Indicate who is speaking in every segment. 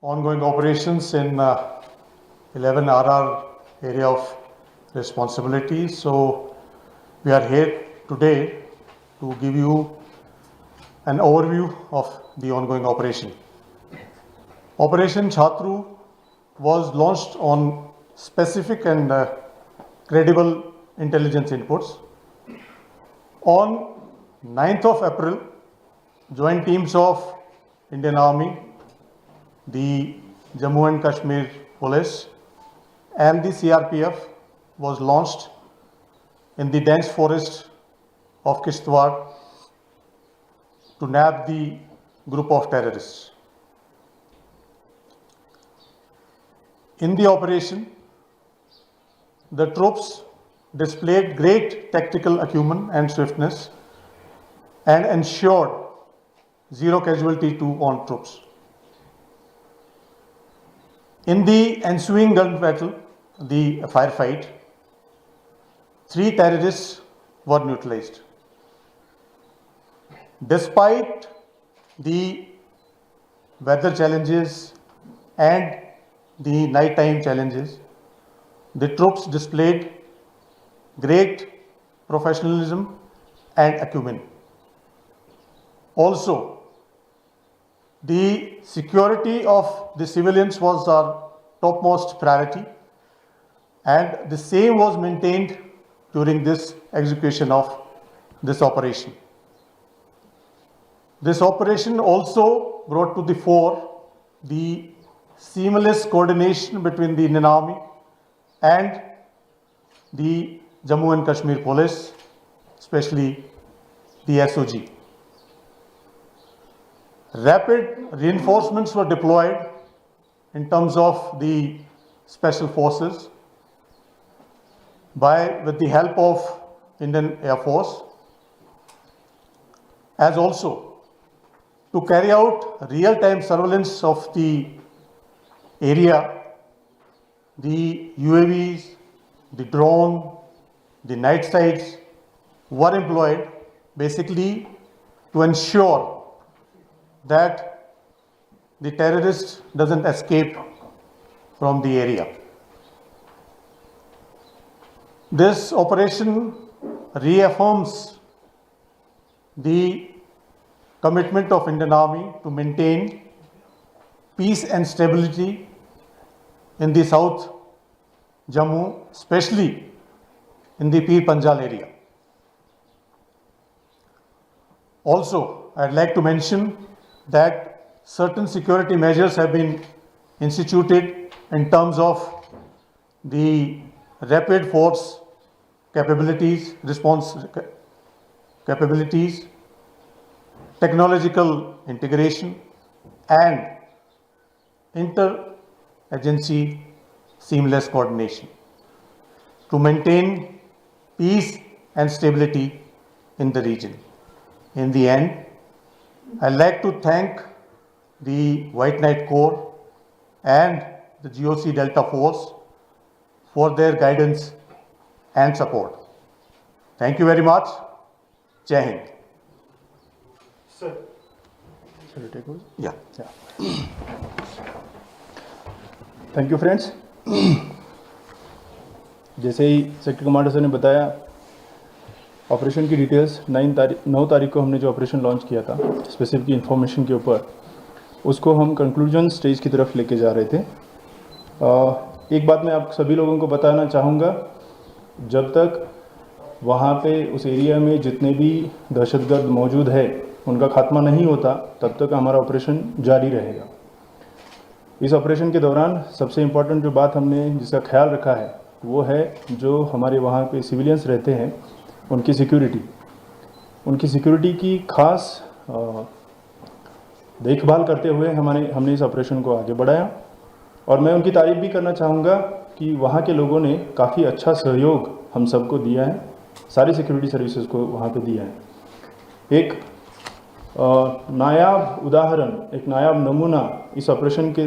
Speaker 1: ongoing operations in 11 RR area of responsibility. So we are here today to give you an overview of the ongoing operation. Operation Chhatru was launched on specific and credible intelligence inputs. On 9th of April, joint teams of Indian Army, the Jammu and Kashmir Police and the CRPF was launched in the dense forest of Kishtwar to nab the group of terrorists. In the operation, the troops displayed great tactical acumen and swiftness and ensured zero casualty to on troops. In the ensuing gun battle, the firefight, 3 terrorists were neutralized. Despite the weather challenges and the nighttime challenges, the troops displayed great professionalism and acumen. Also, the security of the civilians was our topmost priority, and the same was maintained during this execution of this operation. This operation also brought to the fore the seamless coordination between the Indian Army and the Jammu and Kashmir Police, especially the SOG. Rapid reinforcements were deployed in terms of the special forces with the help of Indian Air Force, as also to carry out real-time surveillance of the area. The UAVs, the drone, the night sights were employed basically to ensure that the terrorist doesn't escape from the area. This operation reaffirms the commitment of Indian Army to maintain peace and stability in the South Jammu, especially in the Pir Panjal area. Also, I'd like to mention that certain security measures have been instituted in terms of the rapid force capabilities, response capabilities, technological integration, and inter-agency seamless coordination to maintain peace and stability in the region. In the end, I'd like to thank the White Knight Corps and the GOC Delta Force for their guidance and support. Thank you very much. Jai Hind.
Speaker 2: Sir, shall we take over?
Speaker 1: Yeah.
Speaker 2: Thank you friends. जैसे ही sector commander sir ने बताया, operation की details 9 तारीख को हमने जो operation launch किया था स्पेसिफिक इन्फॉर्मेशन के ऊपर, उसको हम कंक्लूजन स्टेज की तरफ लेके जा रहे थे। एक बात मैं आप सभी लोगों को बताना चाहूँगा, जब तक वहाँ पे उस एरिया में जितने भी दहशतगर्द मौजूद है उनका खात्मा नहीं होता, तब तक हमारा ऑपरेशन जारी रहेगा। इस ऑपरेशन के दौरान सबसे इम्पॉर्टेंट जो बात हमने जिसका ख्याल रखा है वो है जो हमारे वहाँ पे सिविलियंस रहते हैं उनकी सिक्योरिटी की खास देखभाल करते हुए हमने इस ऑपरेशन को आगे बढ़ाया। और मैं उनकी तारीफ भी करना चाहूँगा कि वहाँ के लोगों ने काफ़ी अच्छा सहयोग हम सबको दिया है, सारी सिक्योरिटी सर्विसेज को वहाँ पे दिया है। एक नायाब उदाहरण, एक नायाब नमूना इस ऑपरेशन के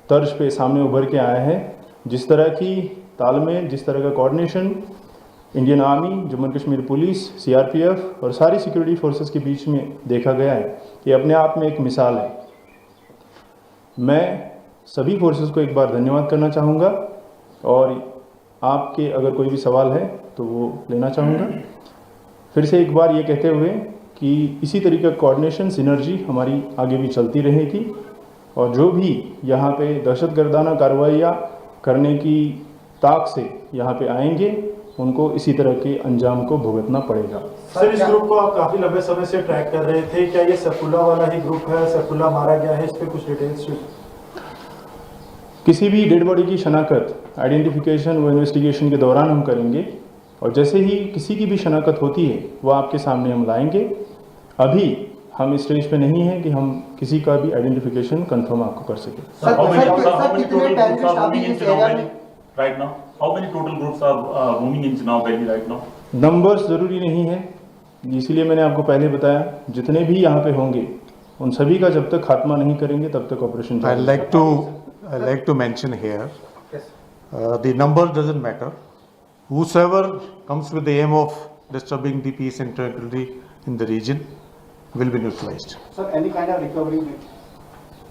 Speaker 2: तर्ज पे सामने उभर के आया है। जिस तरह की तालमेल, जिस तरह का coordination Indian army, Jammu and Kashmir police, CRPF और सारी सिक्योरिटी फोर्सेस के बीच में देखा गया है, ये अपने आप में एक मिसाल है। मैं सभी फोर्सेस को एक बार धन्यवाद करना चाहूँगा और आपके अगर कोई भी सवाल है तो वो लेना चाहूँगा। फिर से एक बार ये कहते हुए कि इसी तरीके का कोऑर्डिनेशन सिनर्जी हमारी आगे भी चलती रहेगी और जो भी यहाँ पे दहशतगर्दाना कार्रवाइयाँ करने की ताक से यहाँ पे आएंगे उनको इसी तरह के अंजाम को भुगतना पड़ेगा।
Speaker 3: सर, इस ग्रुप को आप काफी लंबे समय से ट्रैक कर रहे थे, क्या ये सैफुल्लाह वाला ही ग्रुप है? सैफुल्लाह मारा गया है, इस पे कुछ डिटेल्स?
Speaker 2: किसी भी डेड बॉडी की शनाख्त आइडेंटिफिकेशन व इन्वेस्टिगेशन के दौरान हम करेंगे और जैसे ही किसी की भी शनाख्त होती है वो आपके सामने हम लाएंगे। अभी हम इस स्टेज पे नहीं हैं कि हम किसी का भी आइडेंटिफिकेशन कंफर्म आपको कर सकें।
Speaker 4: Sir,
Speaker 5: How many
Speaker 4: sir,
Speaker 5: total
Speaker 4: कितने
Speaker 5: groups
Speaker 4: terrorists
Speaker 5: are
Speaker 4: अभी
Speaker 5: roaming in
Speaker 4: इस
Speaker 5: Chenab
Speaker 4: area
Speaker 5: Valley
Speaker 4: में?
Speaker 5: right now? How many total groups are roaming in Chenab Valley right now?
Speaker 2: Numbers ज़रूरी नहीं है, इसीलिए मैंने आपको पहले बताया जितने भी यहाँ पे होंगे उन सभी का जब तक खात्मा नहीं करेंगे तब तक operation
Speaker 1: I'd like to mention here, the number doesn't matter. Whosoever comes with the aim of disturbing the peace and tranquility in the region will be neutralized.
Speaker 4: Sir, any kind of recovery?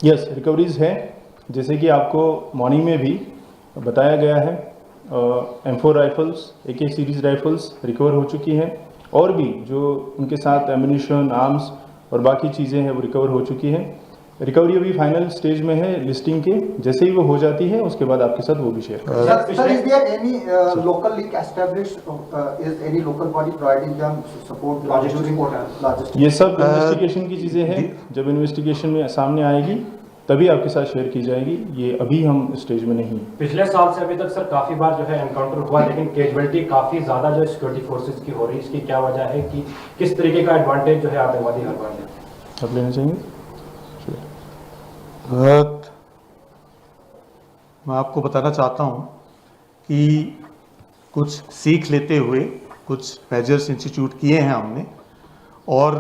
Speaker 2: Yes, recoveries है जैसे कि आपको morning में भी बताया गया है। M4 rifles, AK series rifles recover हो चुकी हैं और भी जो उनके साथ एम्यूनिशन, आर्म्स और बाकी चीज़ें हैं वो रिकवर हो चुकी हैं। रिकवरी अभी फाइनल स्टेज में है लिस्टिंग के, जैसे ही वो हो जाती है उसके बाद आपके साथ वो भी शेयर करेंगे।
Speaker 4: Sir, is there any local link established? Is any local body providing them support? Logistics.
Speaker 2: ये सब इन्वेस्टिगेशन की चीज़ें हैं, जब इन्वेस्टिगेशन में सामने आएगी तभी आपके साथ शेयर की जाएगी। ये अभी हम स्टेज में नहीं।
Speaker 6: पिछले साल से अभी तक सर काफी बार जो है एनकाउंटर हुआ, लेकिन कैजुअलिटी काफी ज्यादा जो सिक्योरिटी फोर्सेस की हो रही है, इसकी क्या वजह है कि किस तरीके का एडवांटेज जो है आतंकवादी हर बार लेते हैं?
Speaker 2: आप लेना चाहेंगे?
Speaker 1: मैं आपको बताना चाहता हूँ कि कुछ सीख लेते हुए कुछ मेजर्स इंस्टीट्यूट किए हैं हमने और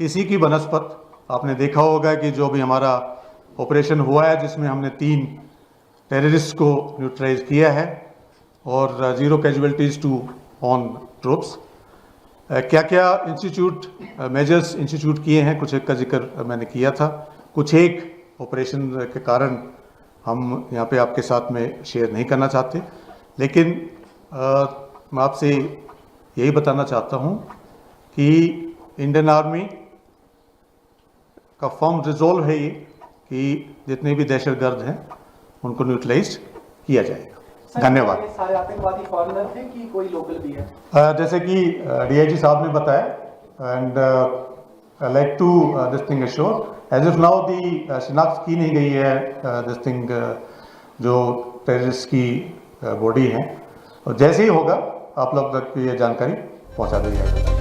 Speaker 1: इसी की बनस्पत आपने देखा होगा कि जो भी हमारा ऑपरेशन हुआ है जिसमें हमने 3 टेररिस्ट को न्यूट्रलाइज किया है और 0 कैजुअलिटीज टू ऑन ट्रूप्स। क्या क्या इंस्टीट्यूट मेजर्स इंस्टीट्यूट किए हैं, कुछ एक का जिक्र मैंने किया था, कुछ एक ऑपरेशन के कारण हम यहाँ पे आपके साथ में शेयर नहीं करना चाहते, लेकिन मैं आपसे यही बताना चाहता हूँ कि इंडियन आर्मी का फर्म रिजॉल्व है ये कि जितने भी दहशतगर्द हैं उनको न्यूट्रलाइज किया जाएगा। धन्यवाद।
Speaker 4: सारे आतंकवादी फॉरेनर थे कि कोई लोकल भी है?
Speaker 1: जैसे कि DIG साहब ने बताया and I like to this thing assure as of now the शिनाख्त की नहीं गई है दिस थिंग जो टेररिस्ट की बॉडी है और जैसे ही होगा आप लोग तक ये जानकारी पहुंचा दी जाएगी।